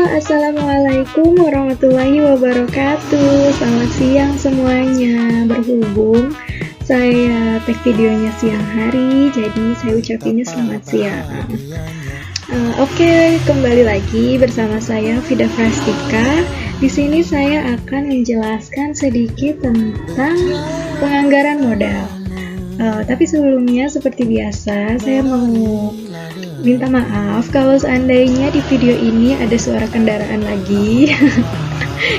Assalamualaikum warahmatullahi wabarakatuh. Selamat siang semuanya. Berhubung saya tag videonya siang hari, jadi saya ucapinnya selamat siang. Oke, kembali lagi bersama saya Vida Frastika. Di sini saya akan menjelaskan sedikit tentang penganggaran modal. Tapi sebelumnya seperti biasa saya mau minta maaf kalau seandainya di video ini ada suara kendaraan lagi.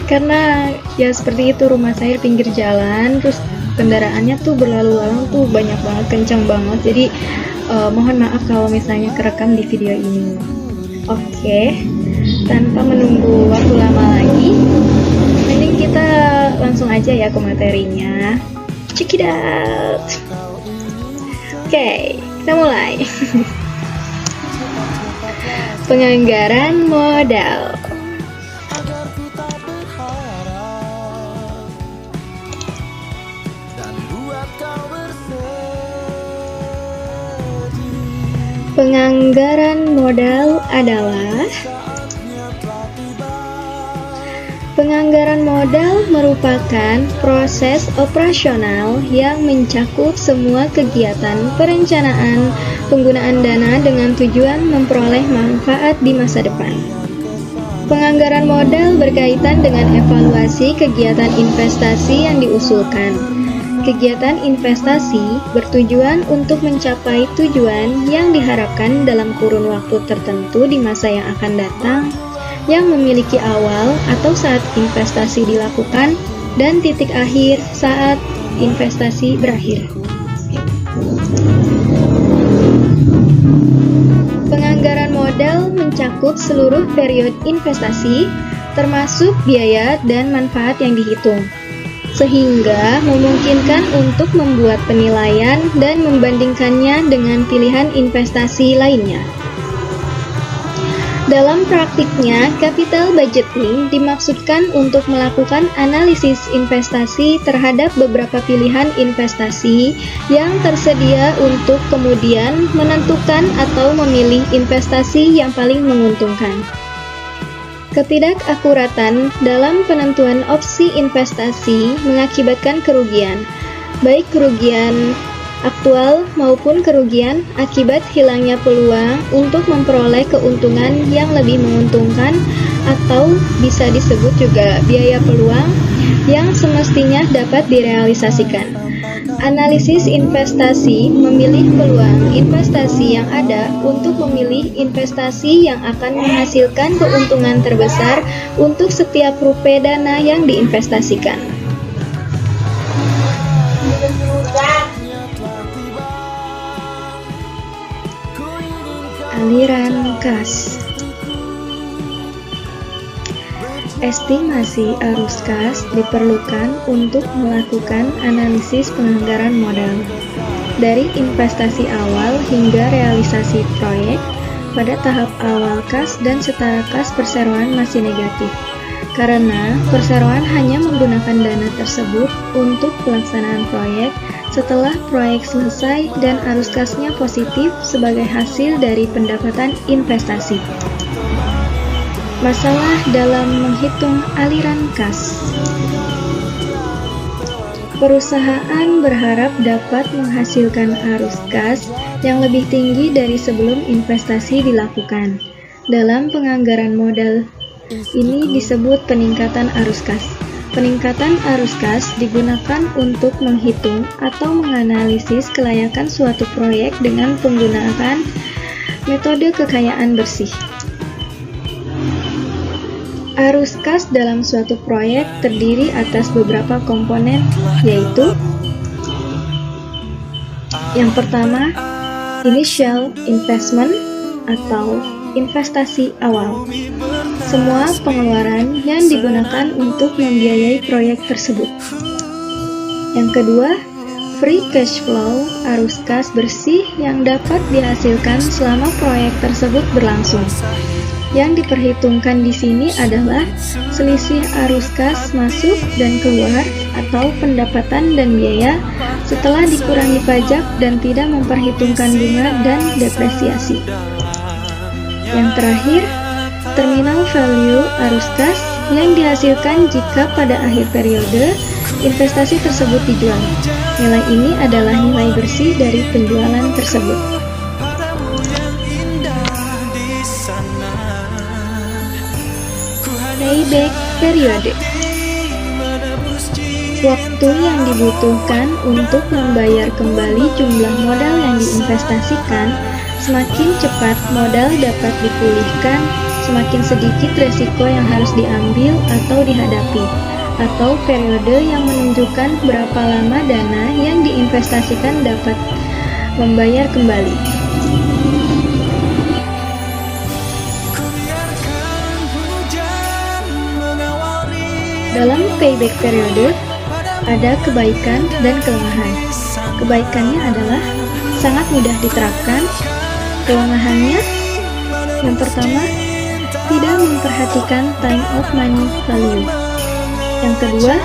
Karena ya seperti itu, rumah saya di pinggir jalan, terus kendaraannya tuh berlalu lalang tuh banyak banget, kencang banget. Jadi mohon maaf kalau misalnya kerekam di video ini. Oke, tanpa menunggu waktu lama lagi, mending kita langsung aja ya ke materinya. Check it out. Oke, kita mulai. Penganggaran modal. Penganggaran modal adalah penganggaran modal merupakan proses operasional yang mencakup semua kegiatan perencanaan penggunaan dana dengan tujuan memperoleh manfaat di masa depan. Penganggaran modal berkaitan dengan evaluasi kegiatan investasi yang diusulkan. Kegiatan investasi bertujuan untuk mencapai tujuan yang diharapkan dalam kurun waktu tertentu di masa yang akan datang, yang memiliki awal atau saat investasi dilakukan dan titik akhir saat investasi berakhir. Penganggaran modal mencakup seluruh periode investasi, termasuk biaya dan manfaat yang dihitung, sehingga memungkinkan untuk membuat penilaian dan membandingkannya dengan pilihan investasi lainnya. Dalam praktiknya, capital budgeting dimaksudkan untuk melakukan analisis investasi terhadap beberapa pilihan investasi yang tersedia untuk kemudian menentukan atau memilih investasi yang paling menguntungkan. Ketidakakuratan dalam penentuan opsi investasi mengakibatkan kerugian, baik kerugian aktual maupun kerugian akibat hilangnya peluang untuk memperoleh keuntungan yang lebih menguntungkan, atau bisa disebut juga biaya peluang yang semestinya dapat direalisasikan. Analisis investasi memilih peluang investasi yang ada untuk memilih investasi yang akan menghasilkan keuntungan terbesar untuk setiap rupiah dana yang diinvestasikan. Aliran kas. Estimasi arus kas diperlukan untuk melakukan analisis penganggaran modal dari investasi awal hingga realisasi proyek. Pada tahap awal kas dan setara kas perseroan masih negatif, karena perseroan hanya menggunakan dana tersebut untuk pelaksanaan proyek. Setelah proyek selesai dan arus kasnya positif sebagai hasil dari pendapatan investasi. Masalah dalam menghitung aliran kas. Perusahaan berharap dapat menghasilkan arus kas yang lebih tinggi dari sebelum investasi dilakukan. Dalam penganggaran modal, ini disebut peningkatan arus kas. Peningkatan arus kas digunakan untuk menghitung atau menganalisis kelayakan suatu proyek dengan penggunaan metode kekayaan bersih. Arus kas dalam suatu proyek terdiri atas beberapa komponen, yaitu yang pertama, initial investment atau investasi awal. Semua pengeluaran yang digunakan untuk membiayai proyek tersebut. Yang kedua, free cash flow, arus kas bersih yang dapat dihasilkan selama proyek tersebut berlangsung. Yang diperhitungkan di sini adalah selisih arus kas masuk dan keluar atau pendapatan dan biaya setelah dikurangi pajak dan tidak memperhitungkan bunga dan depresiasi. Yang terakhir, terminal value arus kas yang dihasilkan jika pada akhir periode investasi tersebut dijual. Nilai ini adalah nilai bersih dari penjualan tersebut. Payback periode. Waktu yang dibutuhkan untuk membayar kembali jumlah modal yang diinvestasikan. Semakin cepat modal dapat dipulihkan, semakin sedikit resiko yang harus diambil atau dihadapi, atau periode yang menunjukkan berapa lama dana yang diinvestasikan dapat membayar kembali. Dalam payback periode, ada kebaikan dan kelemahan. Kebaikannya adalah sangat mudah diterapkan. Kelemahannya, yang pertama, tidak memperhatikan time of money value. Yang kedua,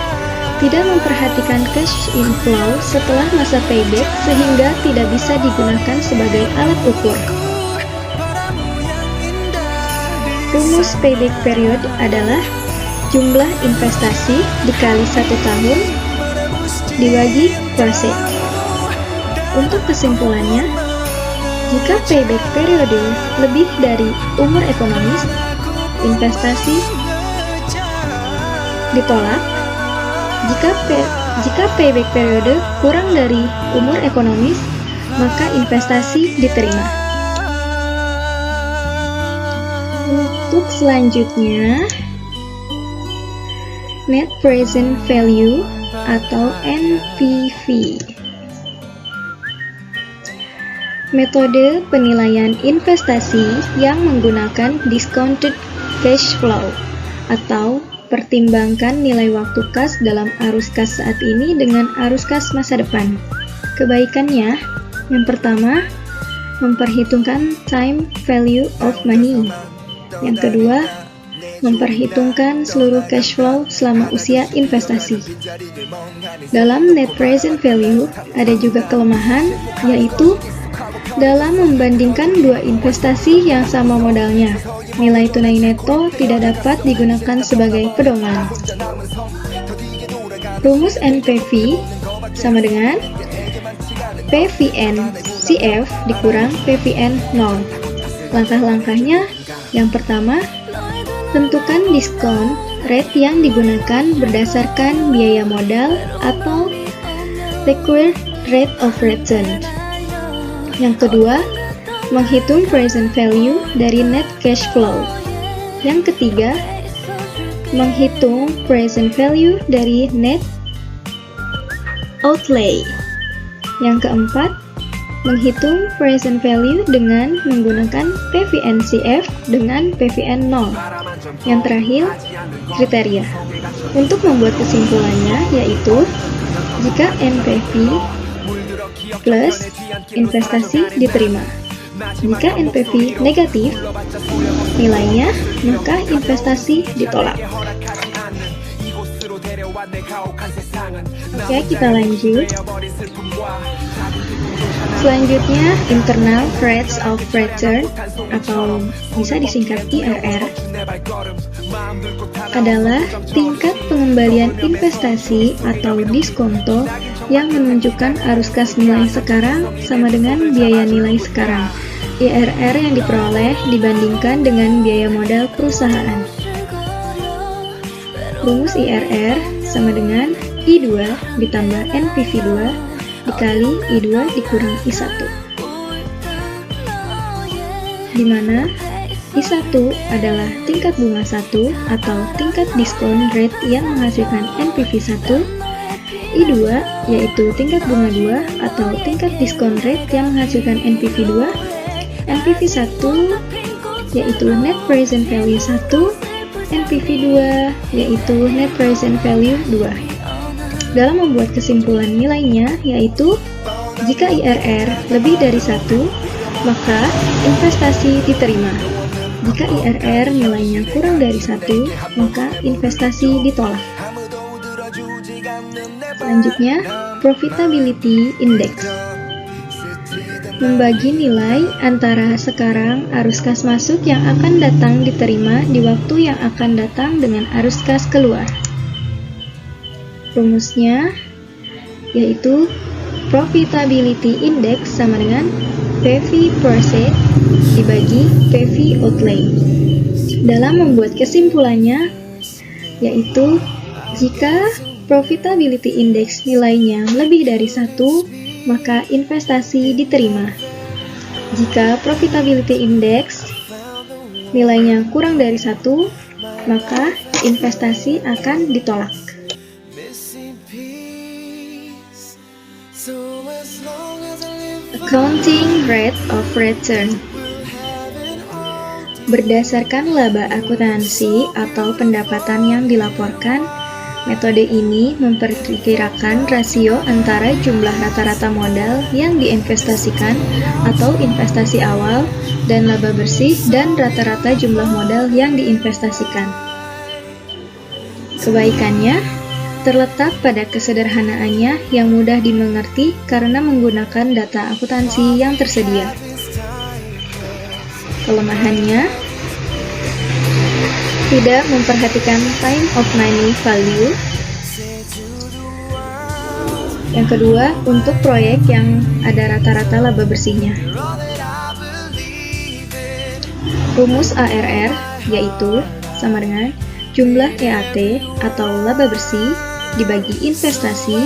tidak memperhatikan cash inflow setelah masa payback sehingga tidak bisa digunakan sebagai alat ukur. Rumus payback period adalah jumlah investasi dikali 1 tahun dibagi persen. Untuk kesimpulannya, jika payback periode lebih dari umur ekonomis, investasi ditolak. Jika payback periode kurang dari umur ekonomis, maka investasi diterima. Untuk selanjutnya, Net Present Value atau NPV. Metode penilaian investasi yang menggunakan discounted cash flow atau pertimbangkan nilai waktu kas dalam arus kas saat ini dengan arus kas masa depan. Kebaikannya, yang pertama, memperhitungkan time value of money. Yang kedua, memperhitungkan seluruh cash flow selama usia investasi. Dalam net present value, ada juga kelemahan, yaitu dalam membandingkan dua investasi yang sama modalnya, nilai tunai neto tidak dapat digunakan sebagai pedoman. Rumus NPV sama dengan PVN CF dikurang PVN 0. Langkah-langkahnya, yang pertama, tentukan diskon rate yang digunakan berdasarkan biaya modal atau required rate of return. Yang kedua, menghitung present value dari net cash flow. Yang ketiga, menghitung present value dari net outlay. Yang keempat, menghitung present value dengan menggunakan PVNCF dengan PVN 0. Yang terakhir, kriteria. Untuk membuat kesimpulannya yaitu jika NPV plus investasi diterima. Jika NPV negatif nilainya, maka investasi ditolak. Oke, kita lanjut. Selanjutnya, internal rates of return atau bisa disingkat IRR adalah tingkat pengembalian investasi atau diskonto yang menunjukkan arus kas nilai sekarang sama dengan biaya nilai sekarang. IRR yang diperoleh dibandingkan dengan biaya modal perusahaan. Rumus IRR sama dengan I2 ditambah NPV2 dikali I2 dikurang I1, di mana I1 adalah tingkat bunga 1 atau tingkat diskon rate yang menghasilkan NPV 1, I2 yaitu tingkat bunga 2 atau tingkat diskon rate yang menghasilkan NPV 2, NPV 1 yaitu net present value 1, NPV 2 yaitu net present value 2. Dalam membuat kesimpulan nilainya yaitu jika IRR lebih dari 1, maka investasi diterima. Jika IRR nilainya kurang dari 1, maka investasi ditolak. Selanjutnya, Profitability Index. membagi nilai antara sekarang arus kas masuk yang akan datang diterima di waktu yang akan datang dengan arus kas keluar. Rumusnya yaitu Profitability Index sama dengan PV Proceed dibagi PV Outlay. Dalam membuat kesimpulannya yaitu jika Profitability Index nilainya lebih dari 1, maka investasi diterima. Jika Profitability Index nilainya kurang dari 1, maka investasi akan ditolak. Accounting Rate of Return. Berdasarkan laba akuntansi atau pendapatan yang dilaporkan, metode ini memperkirakan rasio antara jumlah rata-rata modal yang diinvestasikan atau investasi awal dan laba bersih dan rata-rata jumlah modal yang diinvestasikan. Kebaikannya terletak pada kesederhanaannya yang mudah dimengerti karena menggunakan data akuntansi yang tersedia. Kelemahannya tidak memperhatikan time of money value. Yang kedua, untuk proyek yang ada rata-rata laba bersihnya. Rumus ARR yaitu sama dengan jumlah EAT atau laba bersih dibagi investasi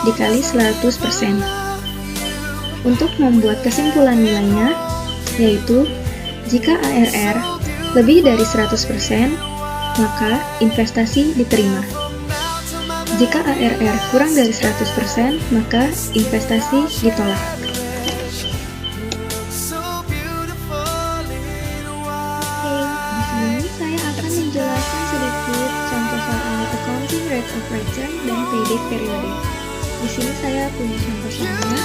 dikali 100%. Untuk membuat kesimpulan nilainya yaitu jika ARR lebih dari 100%, maka investasi diterima. Jika ARR kurang dari 100%, maka investasi ditolak. Di sini saya akan menjelaskan sedikit contoh soal accounting rate of return dan payback period. Di sini saya punya contoh soalnya.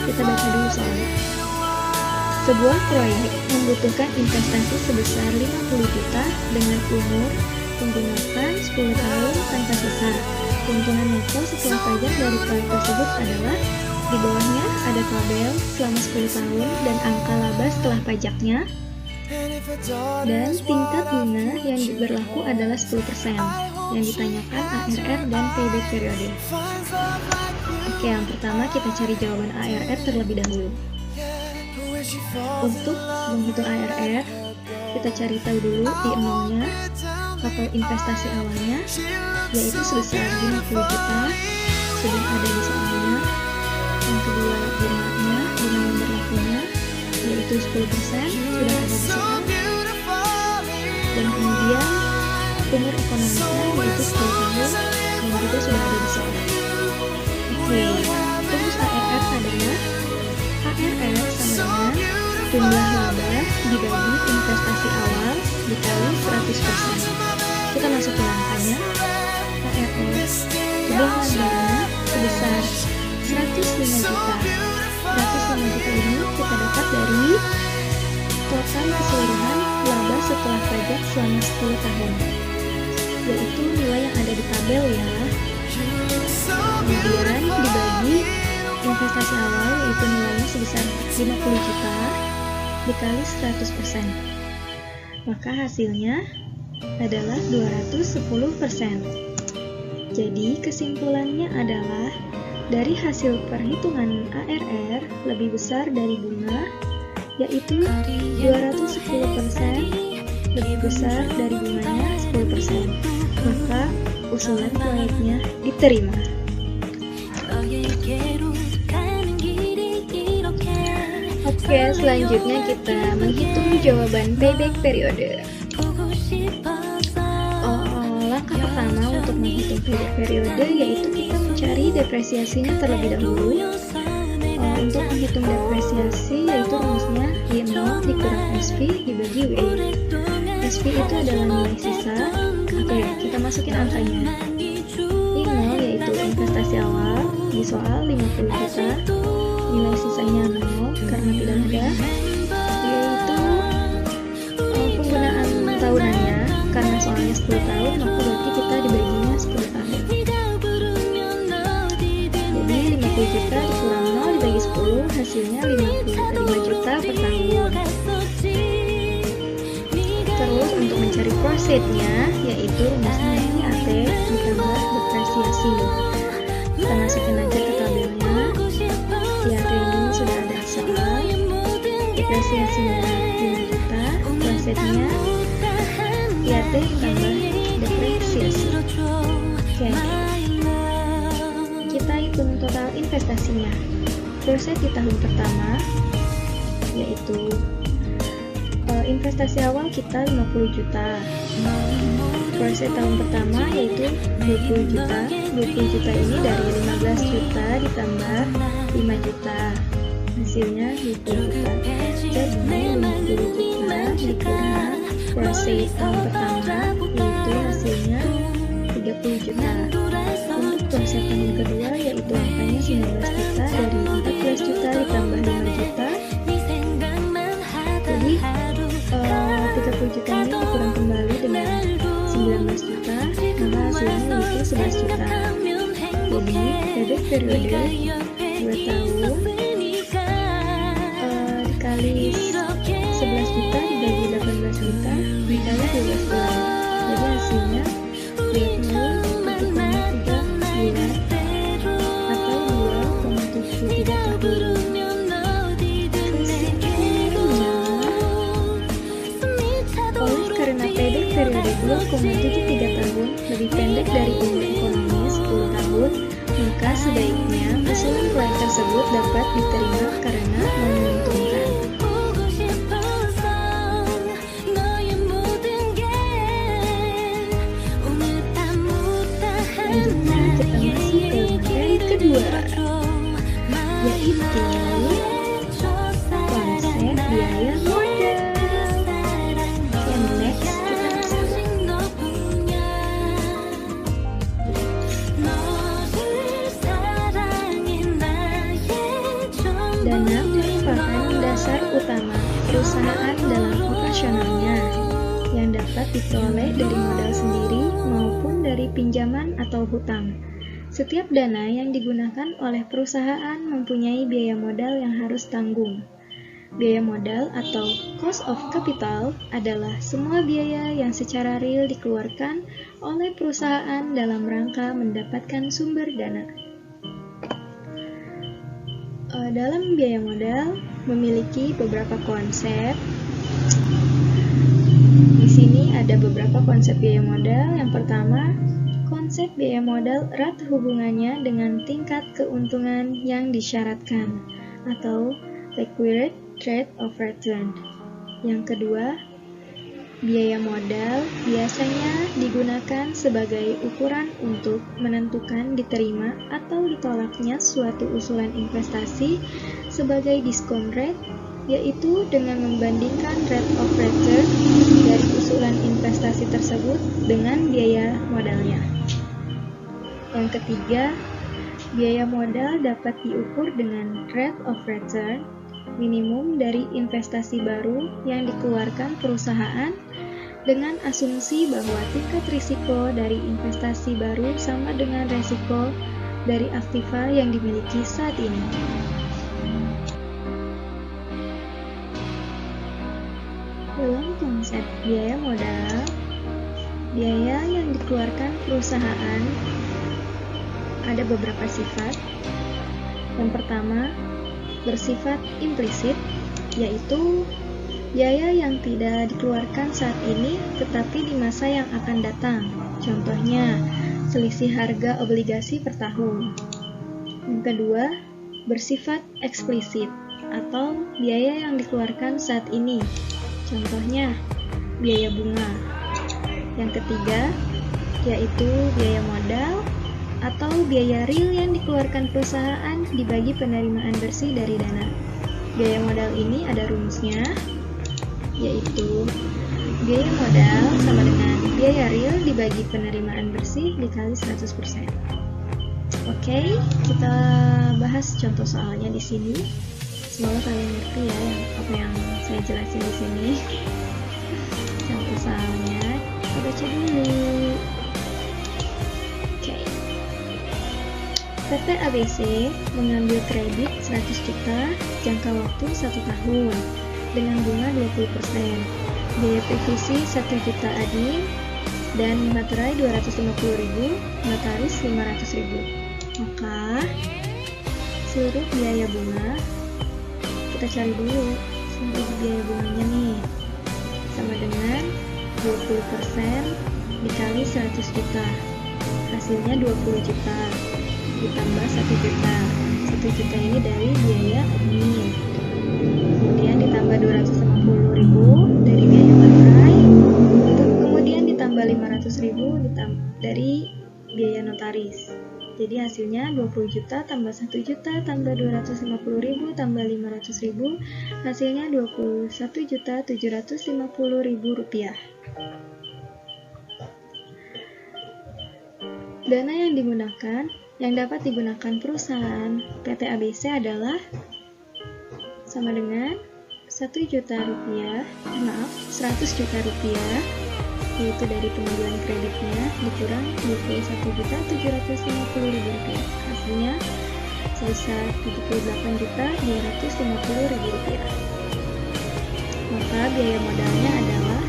Kita baca dulu soalnya. Sebuah proyek membutuhkan investasi sebesar 50 juta dengan umur menggunakan 10 tahun tanpa sisa. Keuntungan neto setelah pajak dari proyek tersebut adalah di bawahnya ada tabel selama 10 tahun dan angka laba setelah pajaknya, dan tingkat bunga yang berlaku adalah 10%. Yang ditanyakan ARR dan payback periode. Oke, yang pertama kita cari jawaban ARR terlebih dahulu. Untuk menghitung ARR, kita cari tahu dulu I0-nya atau investasi awalnya, yaitu sebesar 50 juta, sudah ada di soalnya. Yang kedua, bunganya, bunga yang berlakunya, yaitu 10%, sudah ada di soal. Dan kemudian, umur ekonominya, yaitu 10 tahun, yang juga sudah ada di soal. Oke, rumus ARR adalah ARR sama dengan jumlah laba dibagi investasi awal dikali 100%. Kita masuk ke angkanya. ARR jumlah labanya sebesar 105 juta. 105 juta ini kita dapat dari total keseluruhan laba setelah pajak selama 10 tahun, yaitu nilai yang ada di tabel ya. Kemudian dibagi investasi awal, yaitu nilainya sebesar 50 juta dikali 100%. Maka hasilnya adalah 210%. Jadi kesimpulannya adalah dari hasil perhitungan ARR lebih besar dari bunga, yaitu 210%, lebih besar dari bunganya 10%. Maka usulan proyeknya diterima. Oke, selanjutnya kita menghitung jawaban payback periode. Langkah pertama untuk menghitung payback periode yaitu kita mencari depresiasinya terlebih dahulu. Untuk menghitung depresiasi yaitu rumusnya Y0 dikurang SP dibagi WE. SP itu adalah nilai sisa. Oke, kita masukin angkanya. Y0 yaitu investasi awal di soal 50 juta. Nilai sisanya 0 karena tidak ada, yaitu penggunaan tahunannya karena soalnya 10 tahun, maka berarti kita dibaginya 10 tahun. Jadi 50 juta dikurang 0 dibagi dibagi 10 hasilnya 55 juta per tahun. Terus untuk mencari profitnya, yaitu rumusnya IAT ditambah depresiasi. Kita masukin aja ke tabelnya. IAT ini sudah ada soal. Depresiasinya 5 juta, profitnya IAT ditambah depresiasi. Oke. Kita hitung total investasinya. Profit di tahun pertama yaitu investasi awal kita 50 juta. Profit tahun pertama yaitu 20 juta. 20 juta ini dari 15 juta ditambah 5 juta. Hasilnya 20 juta. Jadi 50 juta dikurang profit tahun pertama yaitu hasilnya 30 juta. Untuk profit tahun kedua yaitu angkanya 19 juta dari 14 juta ditambah 5 juta. Jadi 30 juta ini dikurang kembali dengan 19 juta, maka hasilnya yaitu 11 juta. Jadi kredit periode 2 tahun dikali 11 juta dibagi 18 juta dikali 12 bulan. Jadi hasilnya 2 tahun 1,3 bulan atau 2,73 tahun. Karena kredit periode 2,73 tahun lebih pendek dari umur ekonomi 10 tahun, maka sebaiknya usulan proyek tersebut dapat diterima karena menguntungkan. Selanjutnya kita masuk ke materi kedua, yaitu konsep biaya modal. Dana merupakan dasar utama perusahaan dalam operasionalnya yang dapat diperoleh dari modal sendiri maupun dari pinjaman atau hutang. Setiap dana yang digunakan oleh perusahaan mempunyai biaya modal yang harus tanggung. Biaya modal atau cost of capital adalah semua biaya yang secara real dikeluarkan oleh perusahaan dalam rangka mendapatkan sumber dana. Dalam biaya modal memiliki beberapa konsep. Di sini ada beberapa konsep biaya modal. Yang pertama, konsep biaya modal erat hubungannya dengan tingkat keuntungan yang disyaratkan atau required rate of return. Yang kedua, biaya modal biasanya digunakan sebagai ukuran untuk menentukan diterima atau ditolaknya suatu usulan investasi sebagai discount rate, yaitu dengan membandingkan rate of return dari usulan investasi tersebut dengan biaya modalnya. Yang ketiga, biaya modal dapat diukur dengan rate of return minimum dari investasi baru yang dikeluarkan perusahaan dengan asumsi bahwa tingkat risiko dari investasi baru sama dengan risiko dari aktiva yang dimiliki saat ini. Dalam konsep biaya modal, biaya yang dikeluarkan perusahaan ada beberapa sifat. Yang pertama, bersifat implisit, yaitu biaya yang tidak dikeluarkan saat ini tetapi di masa yang akan datang. Contohnya, selisih harga obligasi per tahun. Yang kedua, bersifat eksplisit atau biaya yang dikeluarkan saat ini. Contohnya, biaya bunga. Yang ketiga, yaitu biaya modal atau biaya real yang dikeluarkan perusahaan dibagi penerimaan bersih dari dana. Biaya modal ini ada rumusnya, yaitu biaya modal sama dengan biaya real dibagi penerimaan bersih dikali 100%. Oke, kita bahas contoh soalnya di sini. Semoga kalian ngerti ya apa yang saya jelasin di sini. Contoh soalnya kita baca dulu. Oke. PT ABC mengambil kredit 100 juta jangka waktu 1 tahun dengan bunga 20%, biaya revisi 1 juta admin, dan materai 250.000, notaris 500.000. Maka seluruh biaya bunga kita cari dulu seluruh biaya bunganya nih, sama dengan 20% dikali 100 juta, hasilnya 20 juta ditambah 1 juta. 1 juta ini dari biaya admin, kemudian ditambah 250.000 dari biaya materai, kemudian ditambah 500.000 dari biaya notaris. Jadi hasilnya 20 juta tambah 1 juta tambah 250.000 tambah 500.000, hasilnya 21.750.000 rupiah. Dana yang dapat digunakan perusahaan PT ABC adalah sama dengan 100 juta rupiah, 100 juta rupiah, yaitu dari pengambilan kreditnya dikurang 21.750.000 rupiah, hasilnya sebesar 78.250.000 rupiah. Maka biaya modalnya adalah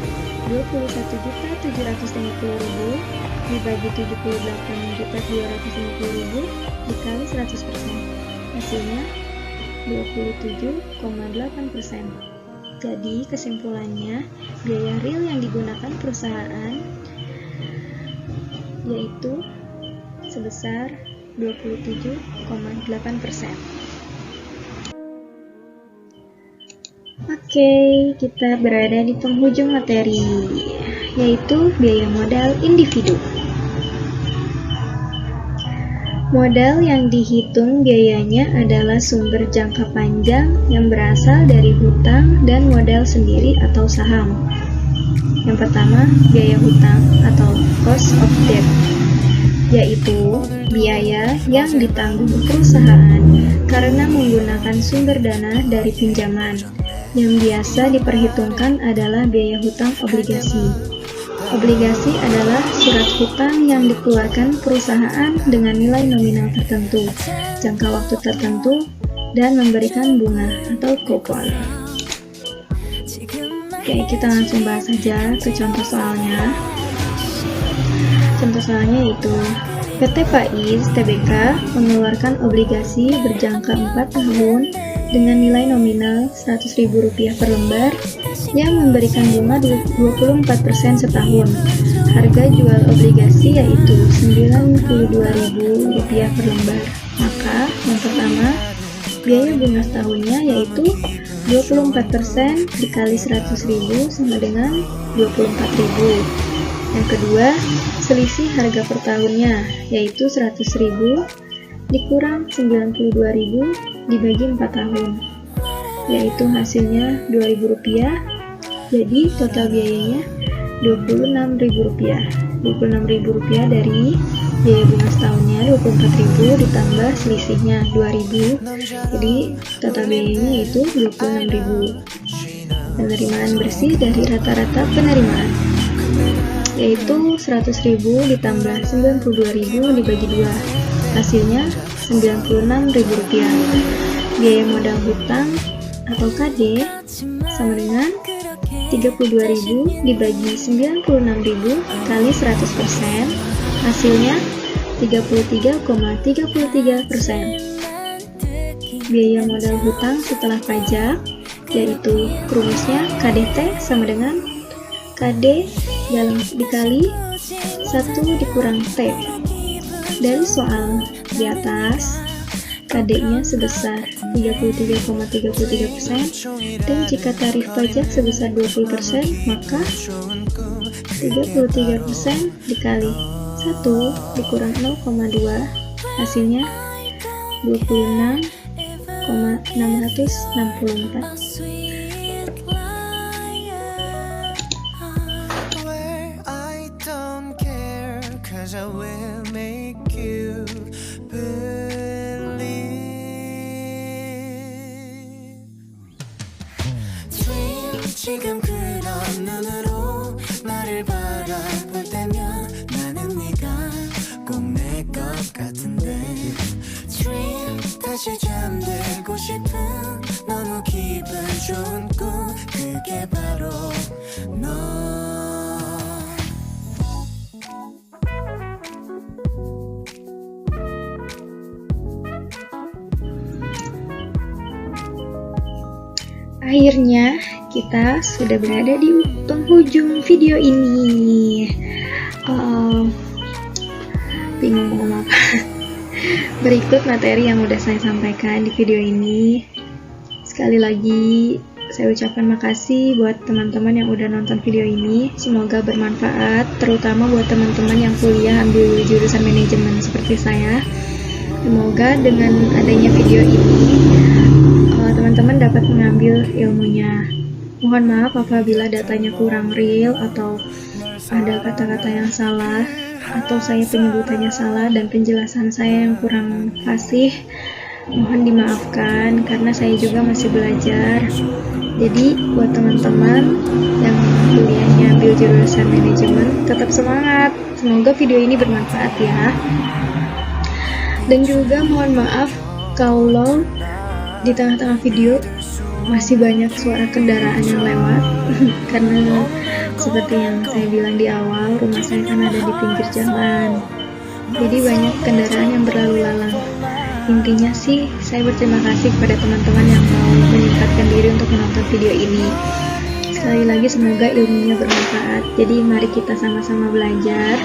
21.750.000 dibagi 78.250.000 dikali 100%, hasilnya 27,8%. Jadi kesimpulannya, biaya real yang digunakan perusahaan yaitu sebesar 27,8%. Oke, kita berada di penghujung materi, yaitu biaya modal individu. Modal yang dihitung biayanya adalah sumber jangka panjang yang berasal dari hutang dan modal sendiri atau saham. Yang pertama, biaya hutang atau cost of debt, yaitu biaya yang ditanggung perusahaan karena menggunakan sumber dana dari pinjaman. Yang biasa diperhitungkan adalah biaya hutang obligasi. Obligasi adalah surat hutang yang dikeluarkan perusahaan dengan nilai nominal tertentu, jangka waktu tertentu, dan memberikan bunga atau kupon. Oke, kita langsung bahas saja ke contoh soalnya. Contoh soalnya yaitu PT Faiz Tbk mengeluarkan obligasi berjangka 4 tahun dengan nilai nominal Rp100.000 per lembar yang memberikan bunga 24% setahun. Harga jual obligasi yaitu Rp92.000 per lembar. Maka yang pertama, biaya bunga setahunnya yaitu 24% dikali 100.000 sama dengan 24.000. Yang kedua, selisih harga per tahunnya yaitu 100.000 dikurang 92.000 dibagi 4 tahun, yaitu hasilnya Rp2.000. Jadi total biayanya Rp26.000. Rp26.000 dari biaya bunga setahunnya 24.000 ditambah selisihnya 2.000. Jadi total biayanya itu 26.000. Penerimaan bersih dari rata-rata penerimaan yaitu 100.000 ditambah 92.000 dibagi 2, hasilnya Rp96.000. Biaya modal hutang atau KD sama dengan 32.000 dibagi 96.000 kali 100%, hasilnya 33,33%. Biaya modal hutang setelah pajak yaitu rumusnya KDT sama dengan KD dikali 1 dikurang T. Dari soal di atas, KD-nya sebesar 33,33%, dan jika tarif pajak sebesar 20%, maka 33% dikali 1 dikurang 0,2, hasilnya 26,664. I will make you believe. 지금 그런 눈으로 나를 바라볼 때면 나는 네가 꼭 내 것 같은데 다시 잠들고 싶은 너무 기분 좋은 꿈 그게 바로 너 Akhirnya kita sudah berada di penghujung video ini. Bingung mau ngomong apa. Berikut materi yang udah saya sampaikan di video ini. Sekali lagi saya ucapkan makasih buat teman-teman yang udah nonton video ini. Semoga bermanfaat, terutama buat teman-teman yang kuliah ambil jurusan manajemen seperti saya. Semoga dengan adanya video ini teman-teman dapat mengambil ilmunya. Mohon maaf apabila datanya kurang real atau ada kata-kata yang salah atau saya penyebutannya salah dan penjelasan saya yang kurang fasih. Mohon dimaafkan karena saya juga masih belajar. Jadi buat teman-teman yang kuliahnya ambil jurusan manajemen, tetap semangat. Semoga video ini bermanfaat ya. Dan juga mohon maaf kalau di tengah-tengah video masih banyak suara kendaraan yang lewat karena seperti yang saya bilang di awal, rumah saya kan ada di pinggir jalan, jadi banyak kendaraan yang berlalu lalang. Intinya sih saya berterima kasih kepada teman-teman yang mau menyempatkan diri untuk menonton video ini. Sekali lagi semoga ilmunya bermanfaat. Jadi mari kita sama-sama belajar.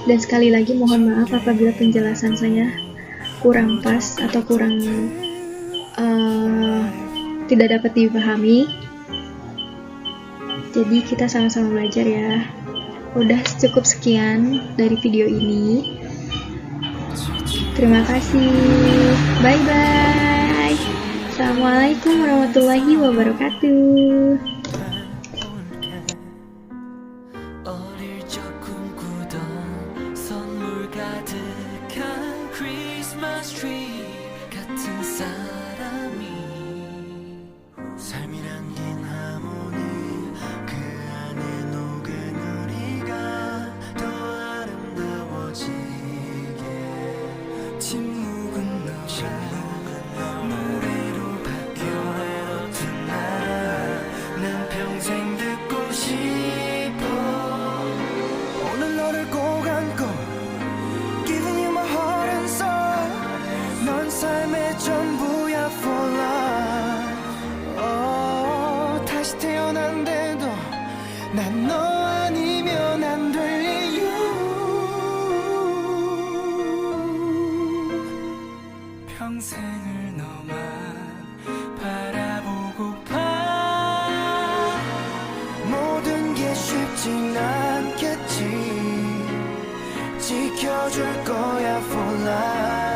Dan sekali lagi mohon maaf apabila penjelasan saya kurang pas atau kurang tidak dapat dipahami. Jadi kita sama-sama belajar ya. Udah cukup sekian dari video ini. Terima kasih. Bye bye. Assalamualaikum warahmatullahi wabarakatuh. 어릴 적 꿈꾸던 선물 가득한 크리스마스 트리 같은 사람이 삶이 남긴 하모니 그 안에 녹은 우리가 더 아름다워지게 침묵은 노래로 바뀌어 난 평생 듣고 싶어 오늘 너를 꼭 안고 Giving you my heart and soul 넌 삶의 전부야 for life 다시 태어난데도 난 너 아니면 안 될 이유 평생을 너만 바라보고파 모든 게 쉽진 않겠지 지켜줄 거야 for life